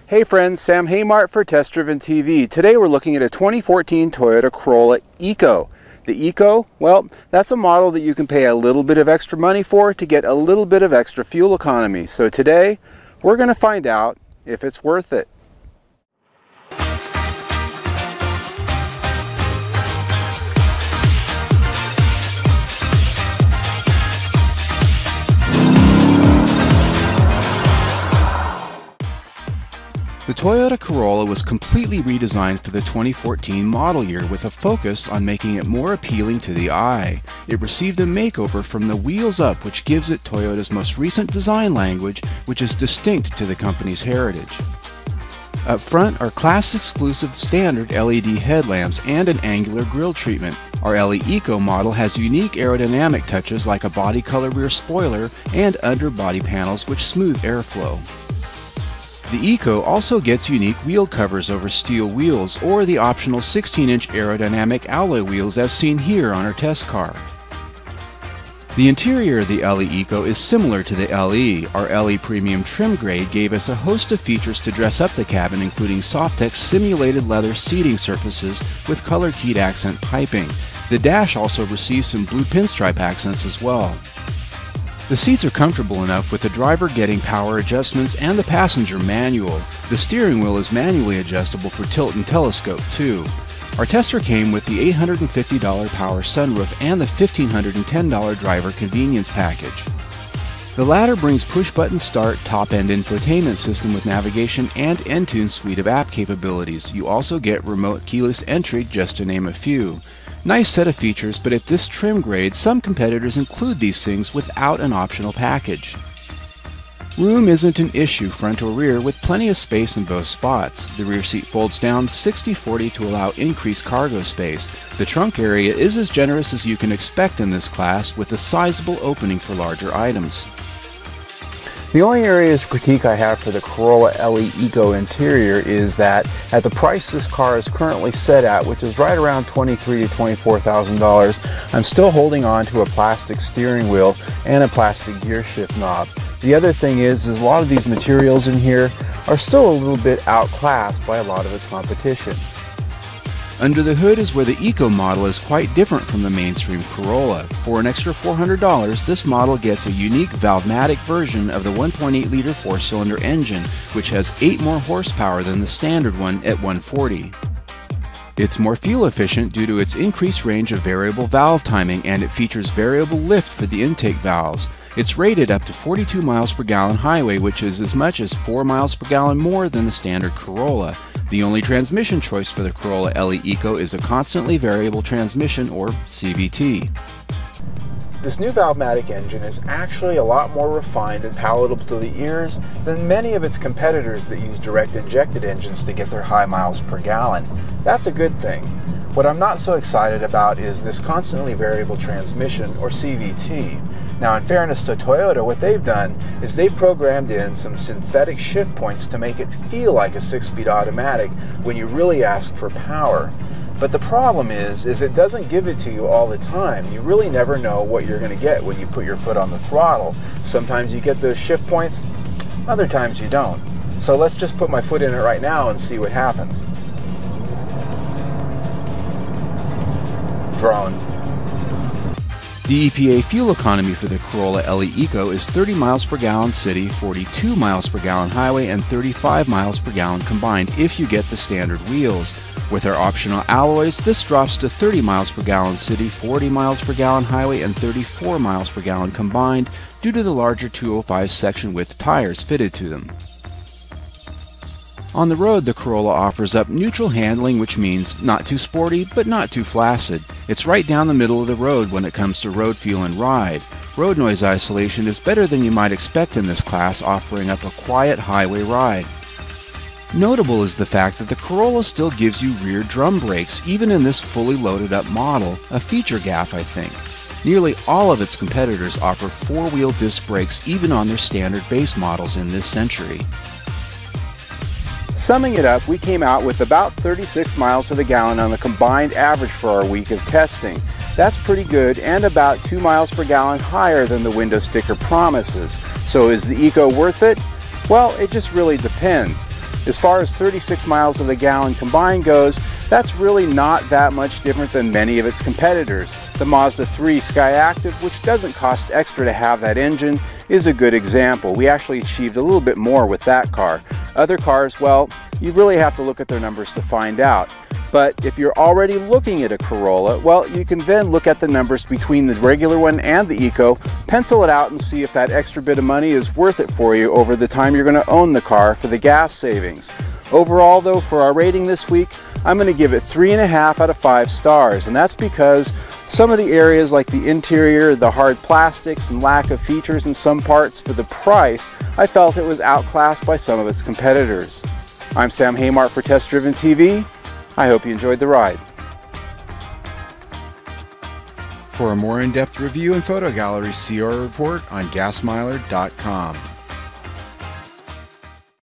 Hey friends, Sam Haymart for Test Driven TV. Today we're looking at a 2014 Toyota Corolla ECO. The ECO, well, that's a model that you can pay a little bit of extra money for to get a little bit of extra fuel economy. So today we're going to find out if it's worth it. The Toyota Corolla was completely redesigned for the 2014 model year with a focus on making it more appealing to the eye. It received a makeover from the wheels up, which gives it Toyota's most recent design language, which is distinct to the company's heritage. Up front are class-exclusive standard LED headlamps and an angular grille treatment. Our LE ECO model has unique aerodynamic touches like a body color rear spoiler and underbody panels which smooth airflow. The ECO also gets unique wheel covers over steel wheels or the optional 16-inch aerodynamic alloy wheels as seen here on our test car. The interior of the LE ECO is similar to the LE. Our LE Premium trim grade gave us a host of features to dress up the cabin, including Softex simulated leather seating surfaces with color-keyed accent piping. The dash also receives some blue pinstripe accents as well. The seats are comfortable enough with the driver getting power adjustments and the passenger manual. The steering wheel is manually adjustable for tilt and telescope too. Our tester came with the $850 power sunroof and the $1,510 driver convenience package. The latter brings push-button start, top-end infotainment system with navigation and Entune suite of app capabilities. You also get remote keyless entry, just to name a few. Nice set of features, but at this trim grade, some competitors include these things without an optional package. Room isn't an issue front or rear, with plenty of space in both spots. The rear seat folds down 60/40 to allow increased cargo space. The trunk area is as generous as you can expect in this class, with a sizable opening for larger items. The only areas of critique I have for the Corolla LE ECO interior is that at the price this car is currently set at, which is right around $23,000 to $24,000, I'm still holding on to a plastic steering wheel and a plastic gear shift knob. The other thing is a lot of these materials in here are still a little bit outclassed by a lot of its competition. Under the hood is where the ECO model is quite different from the mainstream Corolla. For an extra $400, this model gets a unique Valvematic version of the 1.8-liter four-cylinder engine, which has 8 more horsepower than the standard one at 140. It's more fuel efficient due to its increased range of variable valve timing, and it features variable lift for the intake valves. It's rated up to 42 miles per gallon highway, which is as much as 4 miles per gallon more than the standard Corolla. The only transmission choice for the Corolla LE ECO is a constantly variable transmission, or CVT. This new Valvematic engine is actually a lot more refined and palatable to the ears than many of its competitors that use direct injected engines to get their high miles per gallon. That's a good thing. What I'm not so excited about is this constantly variable transmission, or CVT. Now, in fairness to Toyota, what they've done is they've programmed in some synthetic shift points to make it feel like a 6-speed automatic when you really ask for power. But the problem is it doesn't give it to you all the time. You really never know what you're going to get when you put your foot on the throttle. Sometimes you get those shift points, other times you don't. So let's just put my foot in it right now and see what happens. Drone. The EPA fuel economy for the Corolla LE ECO is 30 miles per gallon city, 42 miles per gallon highway, and 35 miles per gallon combined if you get the standard wheels. With our optional alloys, this drops to 30 miles per gallon city, 40 miles per gallon highway, and 34 miles per gallon combined due to the larger 205 section width tires fitted to them. On the road, the Corolla offers up neutral handling, which means not too sporty, but not too flaccid. It's right down the middle of the road when it comes to road feel and ride. Road noise isolation is better than you might expect in this class, offering up a quiet highway ride. Notable is the fact that the Corolla still gives you rear drum brakes, even in this fully loaded up model, a feature gaffe, I think. Nearly all of its competitors offer four-wheel disc brakes even on their standard base models in this century. Summing it up, we came out with about 36 miles to the gallon on the combined average for our week of testing. That's pretty good and about 2 miles per gallon higher than the window sticker promises. So is the ECO worth it? Well, it just really depends. As far as 36 miles of the gallon combined goes, that's really not that much different than many of its competitors. The Mazda 3 Skyactiv, which doesn't cost extra to have that engine, is a good example. We actually achieved a little bit more with that car. Other cars, well, you really have to look at their numbers to find out. But if you're already looking at a Corolla, well, you can then look at the numbers between the regular one and the Eco, pencil it out and see if that extra bit of money is worth it for you over the time you're going to own the car for the gas savings. Overall though, for our rating this week, I'm going to give it 3.5 out of 5 stars, and that's because some of the areas like the interior, the hard plastics, and lack of features in some parts for the price, I felt it was outclassed by some of its competitors. I'm Sam Haymart for Test Driven TV. I hope you enjoyed the ride. For a more in-depth review and photo gallery, see our report on gasmiler.com.